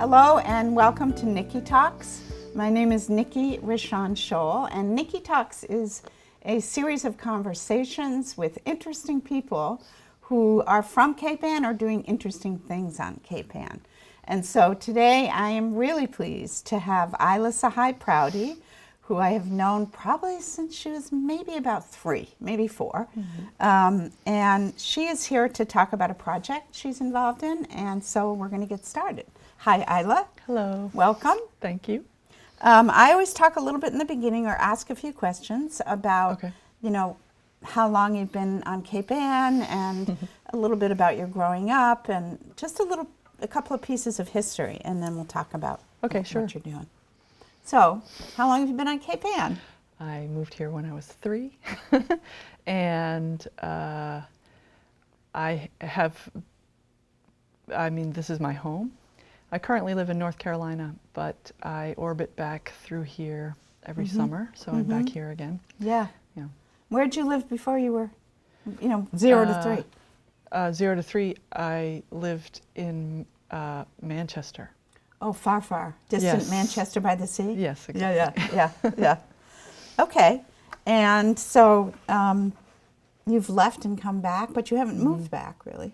Hello and welcome to Nicki Talks. My name is Nicki Scholl, and Nicki Talks is a series of conversations with interesting people who are from Cape Ann or doing interesting things on Cape Ann. And so today I am really pleased to have IlaSahai Prouty, who I have known probably since she was maybe about 3, maybe 4. And she is here to talk about a project she's involved in, and so we're going to get started. Hi, Isla. Hello. Welcome. Thank you. I always talk a little bit in the beginning or ask a few questions about, how long you've been on Cape Ann and a little bit about your growing up and just a couple of pieces of history, and then we'll talk about what you're doing. So, how long have you been on Cape Ann? I moved here when I was 3, and this is my home. I currently live in North Carolina, but I orbit back through here every summer, so I'm back here again. Yeah. Where'd you live before you were, 0 to 3? 0 to 3, I lived in Manchester. Oh, far. Distant Yes. Manchester by the sea? Yes, exactly. Yeah. Okay. And so you've left and come back, but you haven't moved back, really?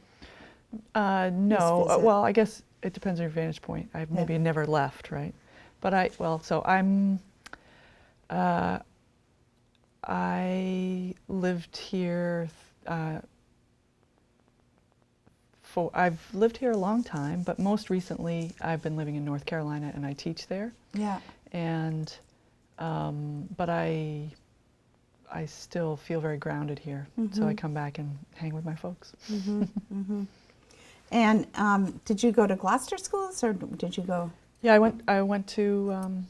No. Well, I guess it depends on your vantage point. I maybe never left, right? But I lived here. I've lived here a long time, but most recently I've been living in North Carolina, and I teach there. Yeah. And but I still feel very grounded here, so I come back and hang with my folks. And did you go to Gloucester schools, or did you go? Yeah, I went to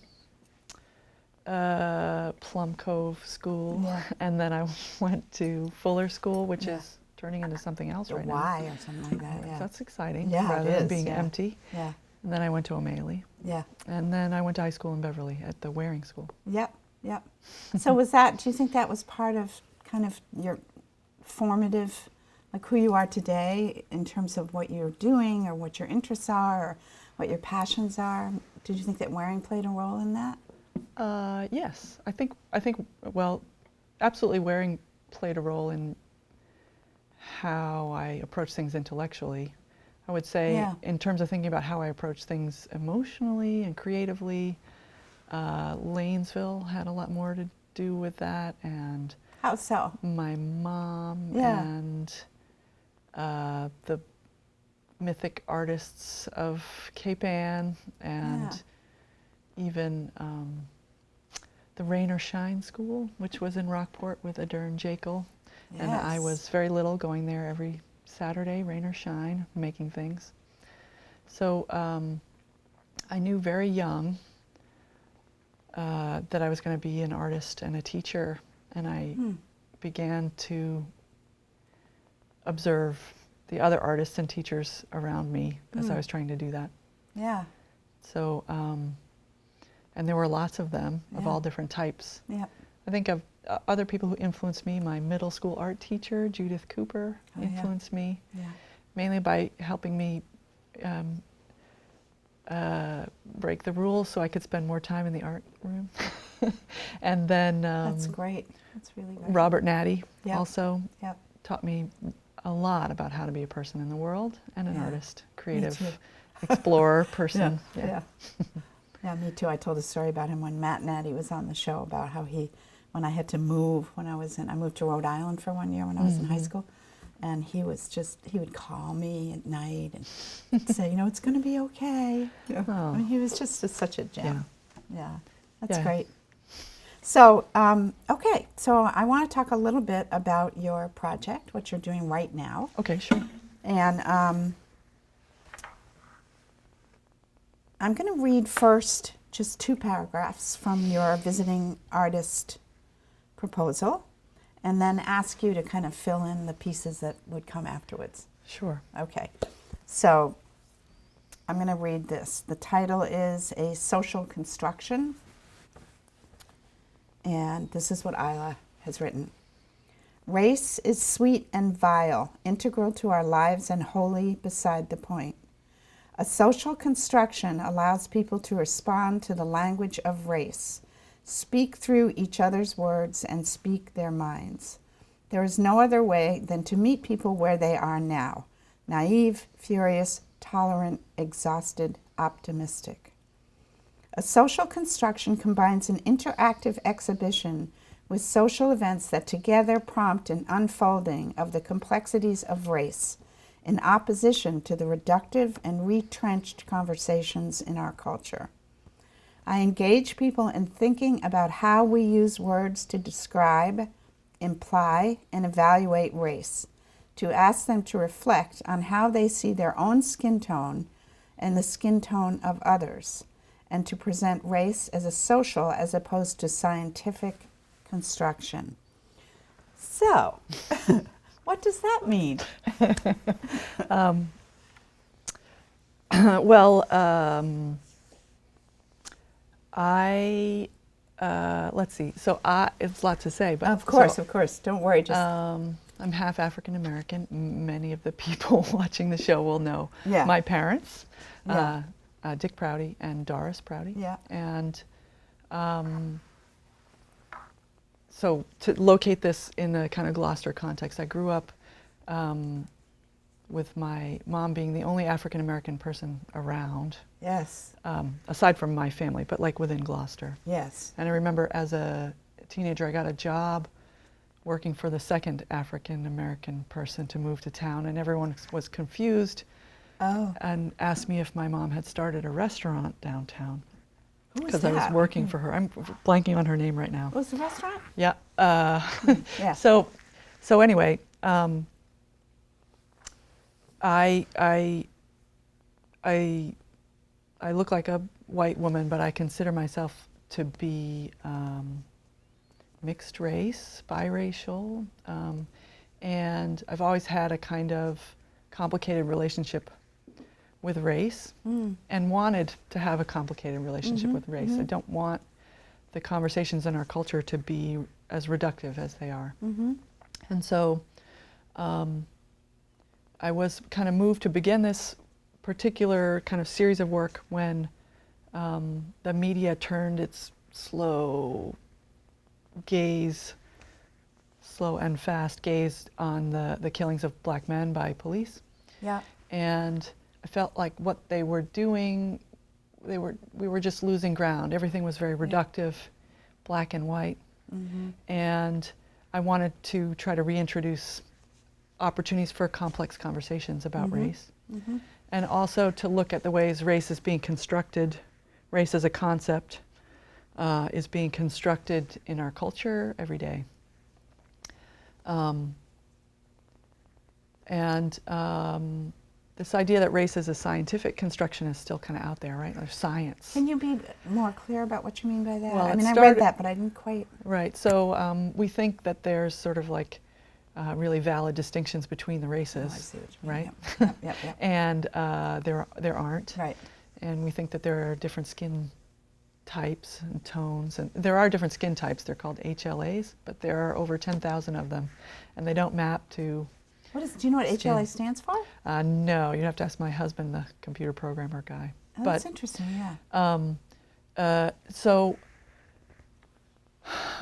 Plum Cove School, and then I went to Fuller School, which is turning into something else right now. Y or something like that. Yeah. That's exciting. Yeah, rather it than is, being yeah. empty. Yeah. And then I went to O'Malley. Yeah. And then I went to high school in Beverly at the Waring School. Yep. So do you think that was part of kind of your formative, like who you are today in terms of what you're doing or what your interests are or what your passions are? Did you think that Waring played a role in that? Yes, I think absolutely Waring played a role in how I approach things intellectually. I would say in terms of thinking about how I approach things emotionally and creatively, Lanesville had a lot more to do with that, and how so? My mom and the mythic artists of Cape Ann, and even the Rain or Shine School, which was in Rockport with Adair and Jekyll. And I was very little, going there every Saturday, rain or shine, making things. So I knew very young that I was going to be an artist and a teacher, and I began to observe the other artists and teachers around me as I was trying to do that. Yeah. So, and there were lots of them of all different types. Yeah. I think of other people who influenced me. My middle school art teacher, Judith Cooper, influenced me, mainly by helping me break the rules so I could spend more time in the art room. And then that's great. That's really great. Robert Natty also taught me a lot about how to be a person in the world and an artist, creative explorer person. Yeah, me too. I told a story about him when Matt Natty was on the show, about how when I had to move, I moved to Rhode Island for 1 year when I was in high school, and he would call me at night and say, it's going to be okay. I mean, he was just such a gem. Yeah, that's great. So, okay, so I want to talk a little bit about your project, what you're doing right now. Okay, sure. And I'm going to read first just 2 paragraphs from your visiting artist proposal, and then ask you to kind of fill in the pieces that would come afterwards. Sure. Okay. So I'm going to read this. The title is A Social Construction, and this is what Isla has written. Race is sweet and vile, integral to our lives and wholly beside the point. A social construction allows people to respond to the language of race, speak through each other's words, and speak their minds. There is no other way than to meet people where they are now, naive, furious, tolerant, exhausted, optimistic. A social construction combines an interactive exhibition with social events that together prompt an unfolding of the complexities of race, in opposition to the reductive and retrenched conversations in our culture. I engage people in thinking about how we use words to describe, imply, and evaluate race, to ask them to reflect on how they see their own skin tone and the skin tone of others, and to present race as a social as opposed to scientific construction. So, what does that mean? Well, let's see. So it's a lot to say, but Of course. Don't worry. Just I'm half African American. Many of the people watching the show will know Yeah. my parents, Yeah. Dick Prouty and Doris Prouty. Yeah. And so to locate this in a kind of Gloucester context, I grew up with my mom being the only African American person around, yes, aside from my family, but like within Gloucester. yes. And I remember as a teenager, I got a job working for the second African American person to move to town, and everyone was confused Oh, and asked me if my mom had started a restaurant downtown who was because that? I was working for her. I'm blanking on her name right now. What was the restaurant? Yeah. Yeah. So anyway, I look like a white woman, but I consider myself to be mixed race, biracial, and I've always had a kind of complicated relationship with race and wanted to have a complicated relationship with race. I don't want the conversations in our culture to be as reductive as they are. And so I was kind of moved to begin this particular kind of series of work when the media turned its slow and fast gaze on the killings of black men by police. Yeah. And I felt like what they were doing, we were just losing ground. Everything was very reductive, black and white. And I wanted to try to reintroduce opportunities for complex conversations about race. And also to look at the ways race is being constructed, race as a concept is being constructed in our culture every day. This idea that race is a scientific construction is still kind of out there, right? There's science. Can you be more clear about what you mean by that? Well, I mean, I read that, but I didn't quite. Right. So we think that there's sort of like really valid distinctions between the races, Oh, I see what you mean. right? Yep. And there aren't. Right. And we think that there are different skin types and tones, and there are different skin types. They're called HLAs, but there are over 10,000 of them, and they don't map to. Do you know what Skin. HLA stands for? No, you'd have to ask my husband, the computer programmer guy. Oh, that's interesting. Yeah. So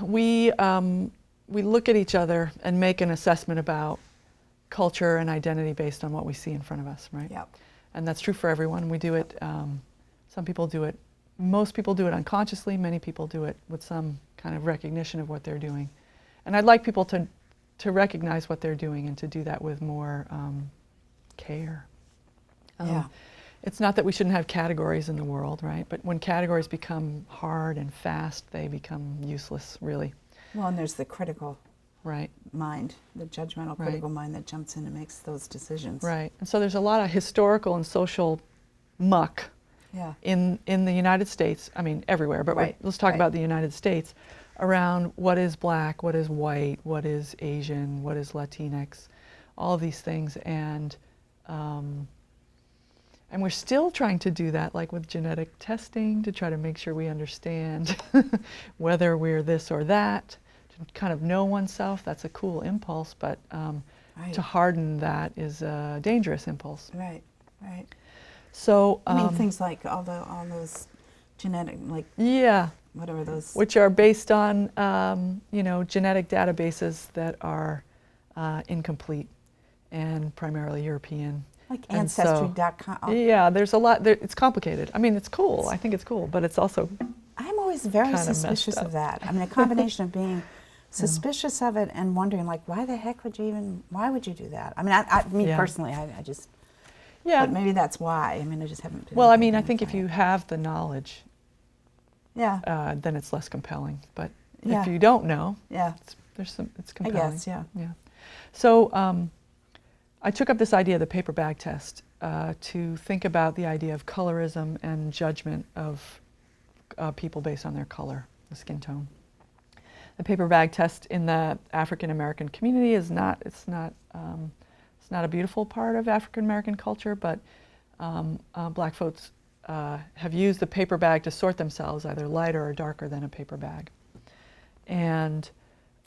we look at each other and make an assessment about culture and identity based on what we see in front of us, right? Yep. And that's true for everyone. We do it, some people do it, most people do it unconsciously, many people do it with some kind of recognition of what they're doing. And I'd like people to recognize what they're doing and to do that with more care. Yeah. It's not that we shouldn't have categories in the world, right? But when categories become hard and fast, they become useless, really. Well, and there's the critical Right. mind, the judgmental critical mind that jumps in and makes those decisions. Right. And so there's a lot of historical and social muck Yeah. in the United States, I mean everywhere, but Right, let's talk right. about the United States, around what is black, what is white, what is Asian, what is Latinx, all of these things. And we're still trying to do that, like with genetic testing, to try to make sure we understand whether we're this or that, to kind of know oneself. That's a cool impulse, but Right. to harden that is a dangerous impulse. Right. Right. So I mean, things like all those genetic, like yeah, whatever those. which are based on genetic databases that are incomplete and primarily European. Like And so- Ancestry.com. Yeah, there's a lot. It's complicated. I mean, it's cool. I think it's cool, but it's also I'm always very kinda messed suspicious up. of that. I mean, a combination of being suspicious of it and wondering, like, why would you do that? I mean, Yeah. personally, I just, yeah. but maybe that's why. I mean, I just haven't been. Well, I mean, I thinking think if by you it. have the knowledge, Yeah, then it's less compelling. But Yeah. if you don't know, yeah, it's I compelling. guess, yeah. Yeah. So I took up this idea of the paper bag test to think about the idea of colorism and judgment of people based on their color, the skin tone. The paper bag test in the African American community is not a beautiful part of African American culture, but black folks have used the paper bag to sort themselves, either lighter or darker than a paper bag. And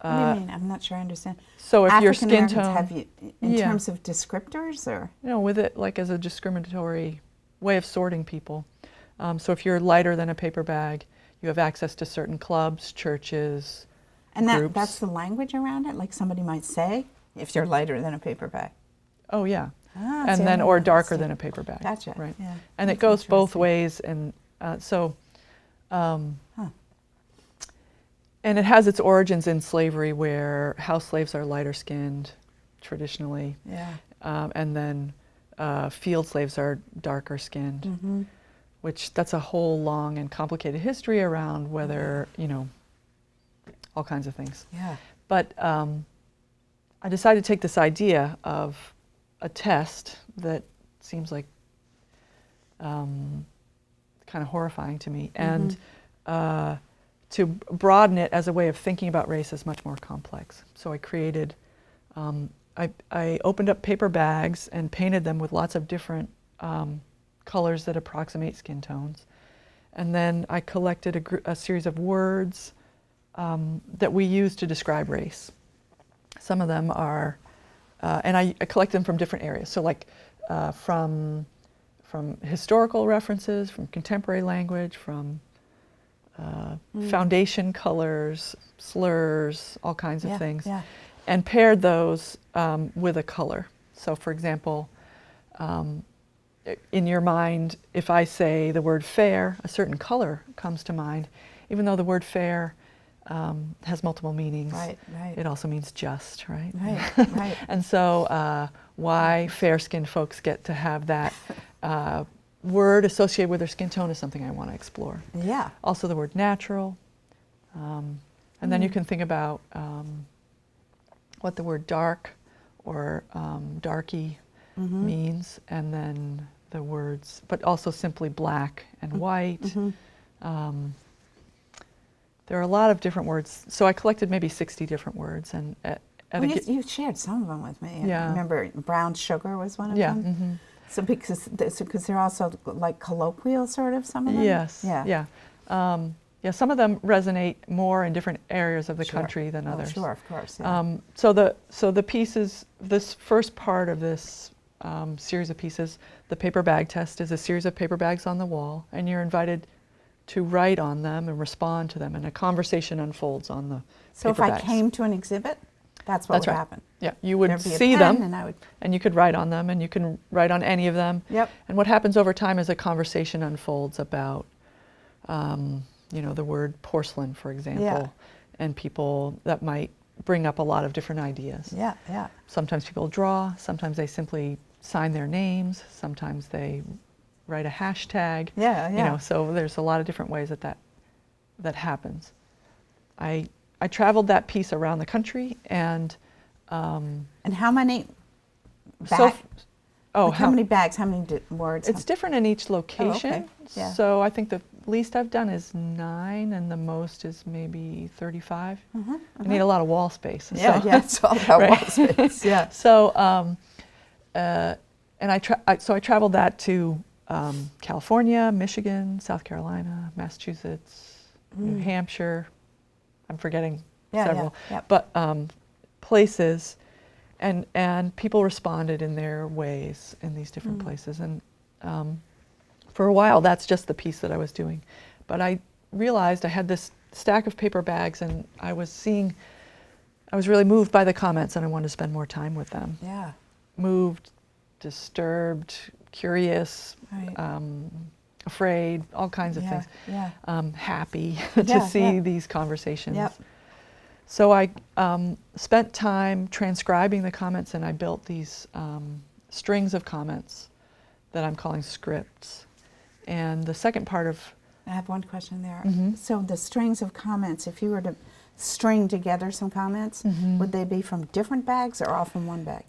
What do you mean? I'm not sure I understand. so if your African skin Americans tone, have you in Yeah. terms of descriptors, or with it like as a discriminatory way of sorting people. So if you're lighter than a paper bag, you have access to certain clubs, churches, and groups. that's the language around it. Like somebody might say, if you're lighter than a paper bag. Oh yeah, Ah, and see, I then didn't or know darker that. than a paper bag. Gotcha. Right. Yeah. And it That's goes both interesting. ways, and so. Huh. And it has its origins in slavery, where house slaves are lighter skinned, traditionally, Yeah. and then field slaves are darker skinned. Mm-hmm. Which that's a whole long and complicated history around whether all kinds of things. Yeah. But I decided to take this idea of a test that seems like kind of horrifying to me, and to broaden it as a way of thinking about race as much more complex. So I created, I opened up paper bags and painted them with lots of different colors that approximate skin tones. And then I collected a series of words that we use to describe race. Some of them are, and I collect them from different areas. So like from historical references, from contemporary language, from foundation colors, slurs, all kinds of things. Yeah. And paired those with a color. So for example, in your mind, if I say the word fair, a certain color comes to mind, even though the word fair has multiple meanings. Right. Right. It also means just, right? Right. Right. And so why fair-skinned folks get to have that word associated with their skin tone is something I want to explore. Yeah. Also the word natural. And then you can think about what the word dark or darky means, and then the words, but also simply black and white. There are a lot of different words. So I collected maybe 60 different words, and You shared some of them with me. Yeah. I remember brown sugar was one of yeah. them. So because they're also like colloquial, sort of, some of them? Yes. Yeah. Yeah. Yeah, some of them resonate more in different areas of the Sure. country than Oh, others. sure, of course. Yeah. So the pieces, this first part of this series of pieces, the paper bag test, is a series of paper bags on the wall, and you're invited to write on them and respond to them, and a conversation unfolds on the So if paper I bags. came to an exhibit, that's what That's would right. happen. Yeah, you would There'd be a see pen, them, and I would. and you could write on them, and you can write on any of them. Yep. And what happens over time is a conversation unfolds about, the word porcelain, for example, Yeah. and people that might bring up a lot of different ideas. Yeah. Yeah. Sometimes people draw, sometimes they simply sign their names, sometimes they write a hashtag. Yeah. Yeah. So there's a lot of different ways that happens. I traveled that piece around the country, and And how many so bags? How many bags? How many words? it's different in each location. Yeah. So I think the least I've done is 9, and the most is maybe 35. I need a lot of wall space. Yeah. so- Yeah. It's all about Right. wall space. Yeah. So, and I traveled that to California, Michigan, South Carolina, Massachusetts, New Hampshire. I'm forgetting Yeah. several, Yeah. but places, and people responded in their ways in these different places, and for a while, that's just the piece that I was doing. But I realized I had this stack of paper bags, and I was really moved by the comments, and I wanted to spend more time with them. Yeah. Moved, disturbed, curious, Right. Afraid, all kinds of things. Yeah. Happy to see these conversations. Yep. So I spent time transcribing the comments, and I built these strings of comments that I'm calling scripts. And the second part of... I have one question there. Mm-hmm. So the strings of comments, if you were to string together some comments, Mm-hmm. would they be from different bags or all from one bag?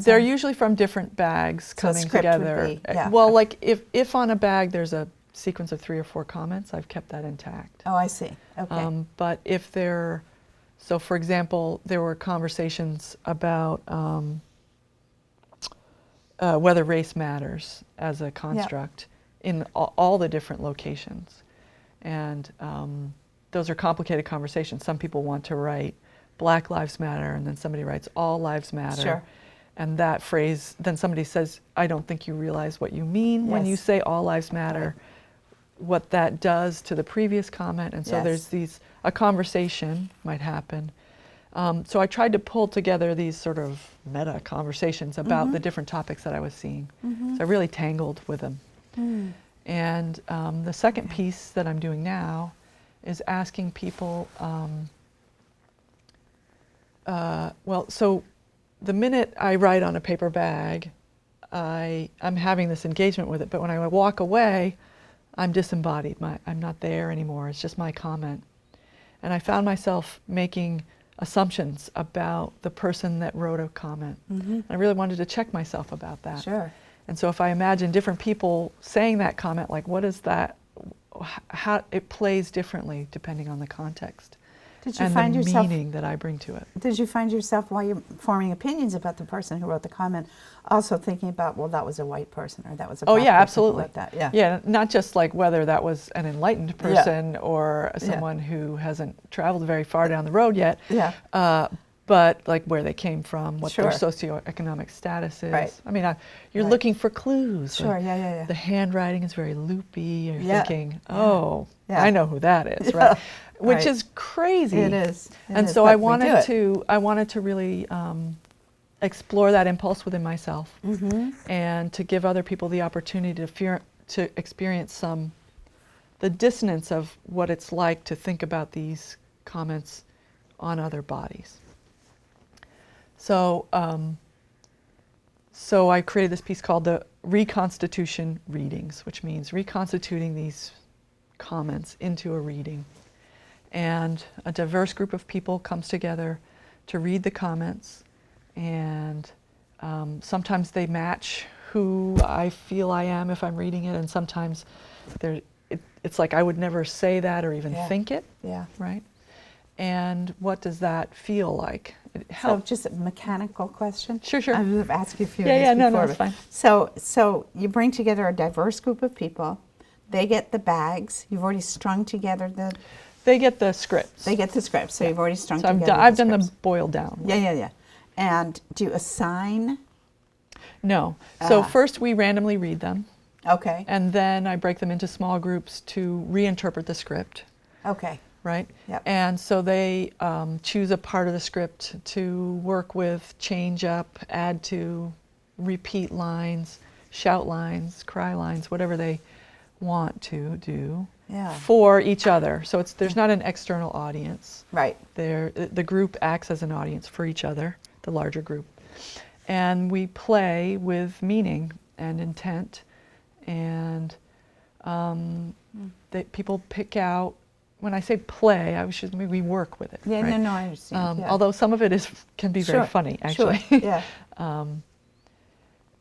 They're usually from different bags So a coming script would together. be- yeah. Well, like if on a bag there's a sequence of 3 or 4 comments, I've kept that intact. Oh, I see. Okay. But if so for example, there were conversations about whether race matters as a construct in all the different locations. And those are complicated conversations. Some people want to write Black Lives Matter, and then somebody writes All Lives Matter. Sure. And that phrase, then somebody says, I don't think you realize what you mean when you say All Lives Matter, what that does to the previous comment. And so there's a conversation might happen. So I tried to pull together these sort of meta conversations about the different topics that I was seeing. So I really tangled with them. And the second piece that I'm doing now is asking people, so the minute I write on a paper bag, I'm having this engagement with it, but when I walk away, I'm disembodied. I'm not there anymore. It's just my comment. And I found myself making assumptions about the person that wrote a comment. I really wanted to check myself about that. Sure. And so if I imagine different people saying that comment, like what is that, how it plays differently depending on the context. Did you and find the yourself, meaning that I bring to it. Did you find yourself, while you're forming opinions about the person who wrote the comment, also thinking about, well, that was a white person, or that was a black person absolutely. who wrote that? Yeah. Yeah, not just like whether that was an enlightened person or someone who hasn't traveled very far down the road yet, but like where they came from, what their socioeconomic status is. Right. I mean, you're looking for clues. Sure, like the handwriting is very loopy. You're thinking, Yeah. I know who that is, right? Which is crazy. It is. And so I wanted to really explore that impulse within myself, and to give other people the opportunity to experience the dissonance of what it's like to think about these comments on other bodies. So, so I created this piece called the Reconstitution Readings, which means reconstituting these comments into a reading. And a diverse group of people comes together to read the comments, and sometimes they match who I feel I am if I'm reading it, and sometimes it's like I would never say that or even think it, right? And what does that feel like? So just a mechanical question? Sure. I've asked you a few of these before. No, it's fine. So you bring together a diverse group of people. They get the bags. You've already strung together the... They get the scripts. They get the scripts, so you've already strung together I've done the boiled down. Yeah. And do you assign? No. So first we randomly read them. Okay. And then I break them into small groups to reinterpret the script. Okay. Right? Yep. And so they choose a part of the script to work with, change up, add to, repeat lines, shout lines, cry lines, whatever they want to do for each other. So there's not an external audience. Right. The group acts as an audience for each other, the larger group. And we play with meaning and intent, and people pick out. When I say play, we work with it. Yeah, right? no, I understand. Although some of it can be very funny, actually. Sure. Yeah.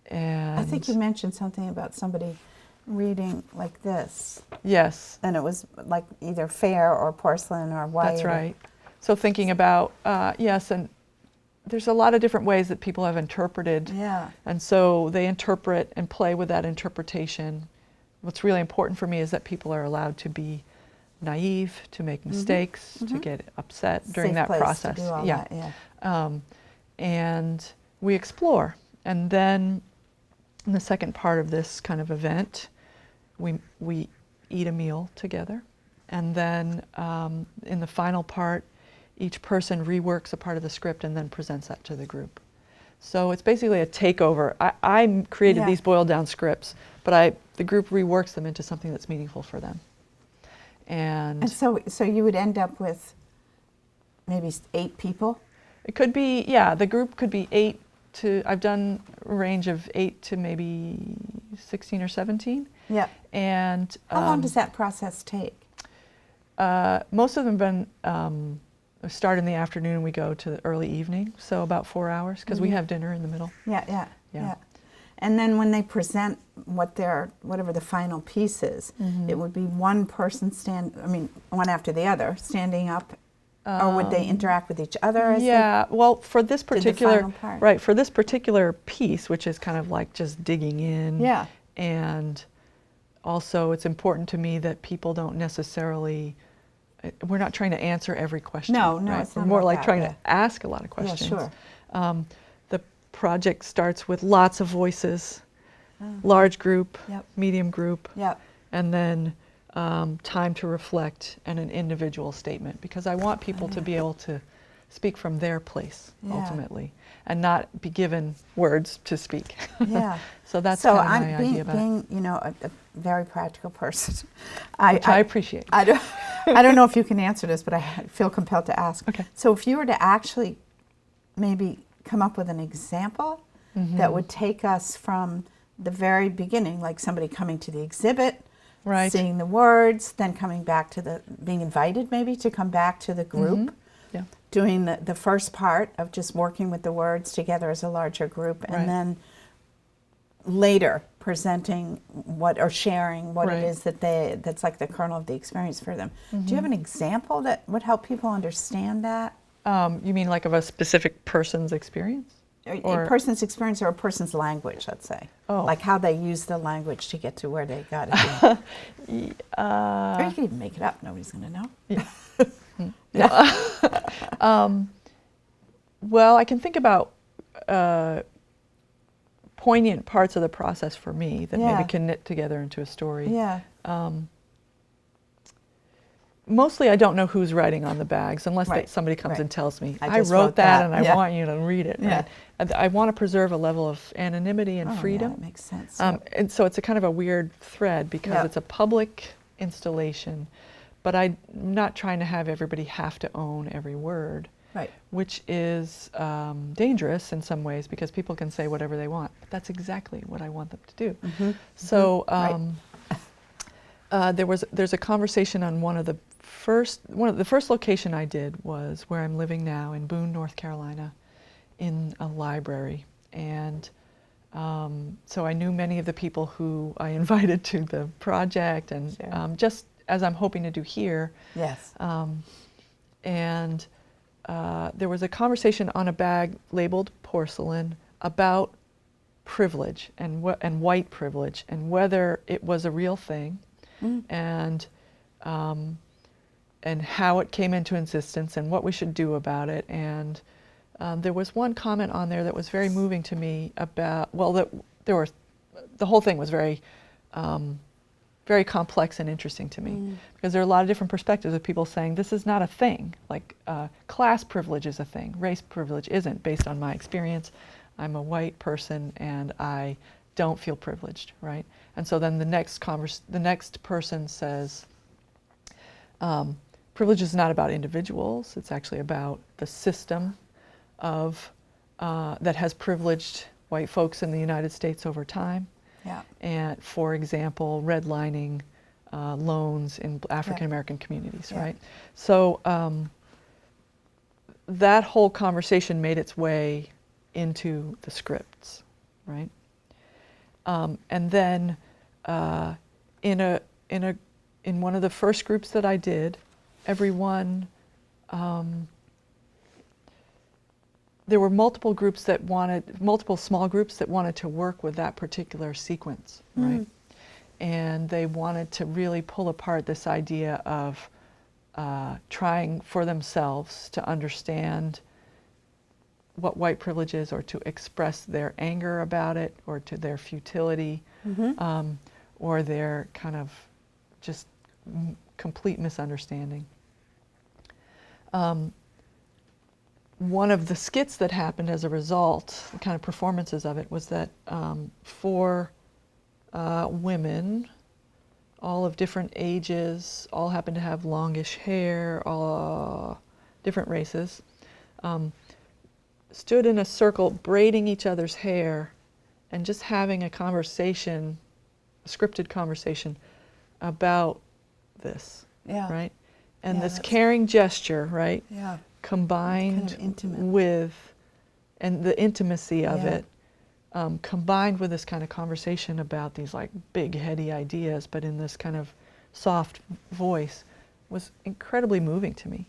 And I think you mentioned something about somebody reading like this. Yes. And it was like either fair or porcelain or white. That's right. So thinking about, and there's a lot of different ways that people have interpreted. Yeah. And so they interpret and play with that interpretation. What's really important for me is that people are allowed to be naive, to make mistakes, to get upset during that process. To do all that, and we explore. And then in the second part of this kind of event, we eat a meal together. And then in the final part, each person reworks a part of the script and then presents that to the group. So it's basically a takeover. I created these boiled down scripts, but the group reworks them into something that's meaningful for them. And so you would end up with maybe 8 people? It could be, yeah, the group could be 8 to, I've done a range of 8 to maybe 16 or 17. Yeah. And how long does that process take? Most of them have been, we start in the afternoon and we go to the early evening, so about 4 hours, because we have dinner in the middle. Yeah. And then when they present whatever the final piece is, it would be one person one after the other, standing up, or would they interact with each other? Well, for this particular, part? For this particular piece, which is kind of like just digging in. Yeah. And also it's important to me that people don't necessarily, we're not trying to answer every question. No, right? It's we're not more about like that, trying to ask a lot of questions. Yeah, sure. The project starts with lots of voices, large group, medium group, and then time to reflect and an individual statement, because I want people to be able to speak from their place ultimately, and not be given words to speak. Yeah. So that's kind of my idea about it. Being, a very practical person, which I appreciate. I don't know if you can answer this, but I feel compelled to ask. Okay. So if you were to actually maybe come up with an example that would take us from the very beginning, like somebody coming to the exhibit, seeing the words, then coming back to being invited maybe to come back to the group, doing the first part of just working with the words together as a larger group, and then later presenting or sharing what it is that's like the kernel of the experience for them. Do you have an example that would help people understand that? You mean like of a specific person's experience? Or a person's experience or a person's language, let's say. Oh. Like how they use the language to get to where they got it. Or you can even make it up. Nobody's going to know. Well, I can think about poignant parts of the process for me that maybe can knit together into a story. Yeah. Mostly I don't know who's writing on the bags unless somebody comes and tells me, I wrote that and I want you to read it. Yeah. Right? I want to preserve a level of anonymity and freedom. Yeah, that makes sense. And so it's a kind of a weird thread because it's a public installation, but I'm not trying to have everybody have to own every word, which is dangerous in some ways because people can say whatever they want. But that's exactly what I want them to do. So there's a conversation on the first location I did was where I'm living now in Boone, North Carolina, in a library. And so I knew many of the people who I invited to the project, and just as I'm hoping to do here. Yes. And there was a conversation on a bag labeled porcelain about privilege and white privilege and whether it was a real thing. And how it came into existence and what we should do about it. And there was one comment on there that was very moving to me about, the whole thing was very, very complex and interesting to me because there are a lot of different perspectives of people saying this is not a thing, like class privilege is a thing, race privilege isn't based on my experience. I'm a white person and I don't feel privileged, right? And so then the next person says, privilege is not about individuals, it's actually about the system that has privileged white folks in the United States over time. And for example, redlining loans in African American communities, right? So that whole conversation made its way into the scripts, right? And then in one of the first groups that I did, everyone, there were multiple small groups that wanted to work with that particular sequence, right? And they wanted to really pull apart this idea of trying for themselves to understand what white privilege is, or to express their anger about it, or to their futility, or their kind of just complete misunderstanding. One of the skits that happened as a result, the kind of performances of it, was that 4 women, all of different ages, all happened to have longish hair, all different races, stood in a circle braiding each other's hair and just having a conversation, a scripted conversation about this, right? And this caring gesture, right? Yeah. Combined kind of intimate. with, and the intimacy of it, combined with this kind of conversation about these like big heady ideas, but in this kind of soft voice, was incredibly moving to me.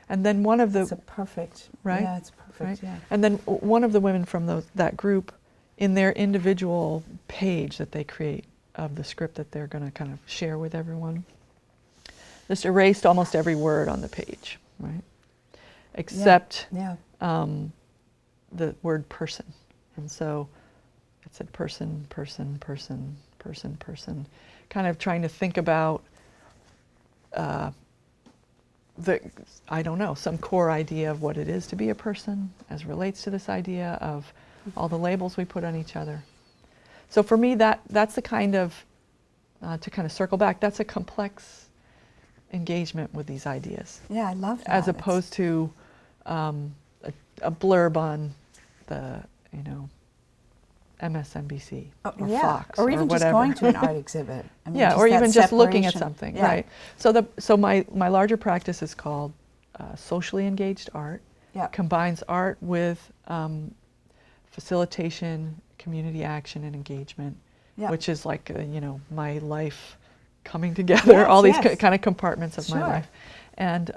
And then one of the... It's a perfect, right? Yeah, it's perfect, Right? yeah. And then one of the women from that group, in their individual page that they create of the script that they're going to kind of share with everyone, just erased almost every word on the page, right? Except the word person. And so it said person, person, person, person, person, kind of trying to think about I don't know, some core idea of what it is to be a person as relates to this idea of all the labels we put on each other. So for me, that's the kind of, to kind of circle back, that's a complex engagement with these ideas. Yeah, I love that. As opposed to a blurb on the, MSNBC or Fox or even just whatever. going to an art exhibit. I mean, Or even just looking at separation. something, Yeah. right? So my larger practice is called socially engaged art. Combines art with facilitation, community action, and engagement, which is like my life coming together, all these kind of compartments of my life. And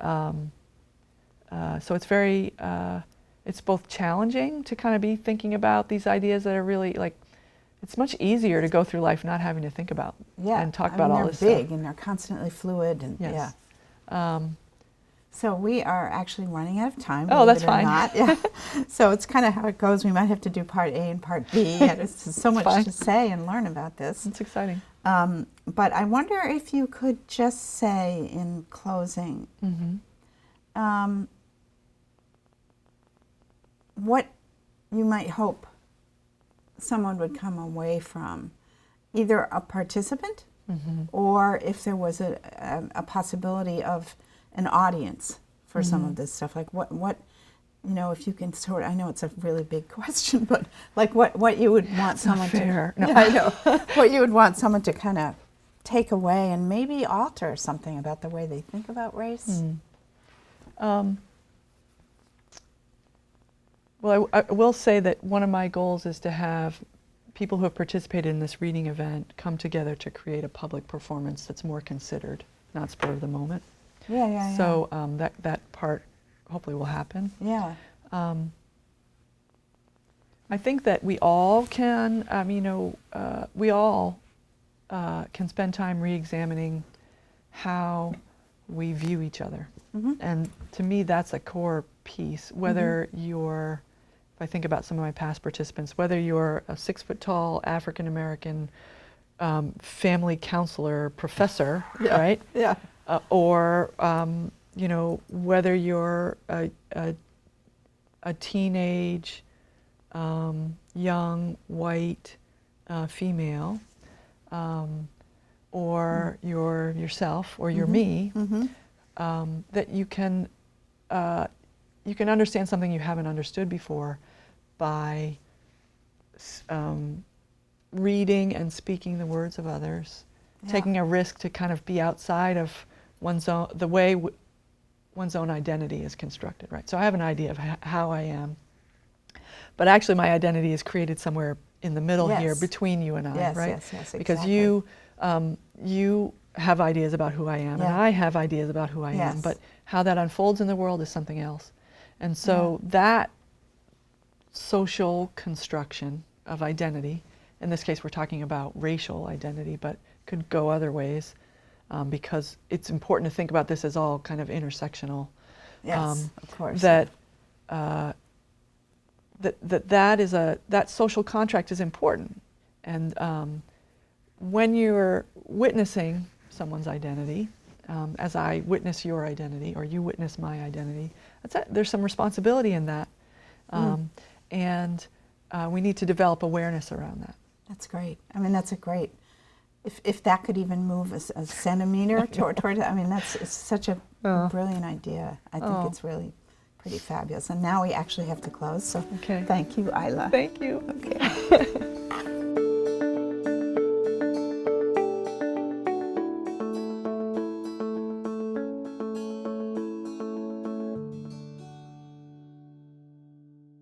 so it's very, it's both challenging to kind of be thinking about these ideas that are really like, it's much easier to go through life not having to think about and talk about all this stuff. They're big and they're constantly fluid and So we are actually running out of time. Oh, that's fine. So it's kind of how it goes. We might have to do part A and part B. There's so much to say and learn about this. It's exciting. But I wonder if you could just say in closing, what you might hope someone would come away from, either a participant or if there was a possibility of an audience for some of this stuff. Like what if you can sort of, I know it's a really big question, but like what you would want someone to, I know, what you would want someone to kind of take away and maybe alter something about the way they think about race. Well, I will say that one of my goals is to have people who have participated in this reading event come together to create a public performance that's more considered, not spur of the moment. So that part hopefully will happen. I think that we all can, we all can spend time re-examining how we view each other. And to me, that's a core piece, whether you're, if I think about some of my past participants, whether you're a 6-foot-tall African-American family counselor professor, right? Or, whether you're a teenage, young, white female, or you're yourself, or you're me, that you can understand something you haven't understood before by reading and speaking the words of others, taking a risk to kind of be outside of one's own, the way one's own identity is constructed, right? So I have an idea of how I am, but actually my identity is created somewhere in the middle here between you and I, right? Because you have ideas about who I am, and I have ideas about who I am, but how that unfolds in the world is something else. And so that social construction of identity, in this case we're talking about racial identity, but could go other ways, because it's important to think about this as all kind of intersectional. Of course. That that social contract is important. And when you're witnessing someone's identity, as I witness your identity, or you witness my identity, there's some responsibility in that. And we need to develop awareness around that. That's great. I mean, that's a great, if that could even move a centimeter toward I mean, it's such a brilliant idea. I think it's really pretty fabulous. And now we actually have to close, so okay. Thank you, Isla. Thank you. Okay.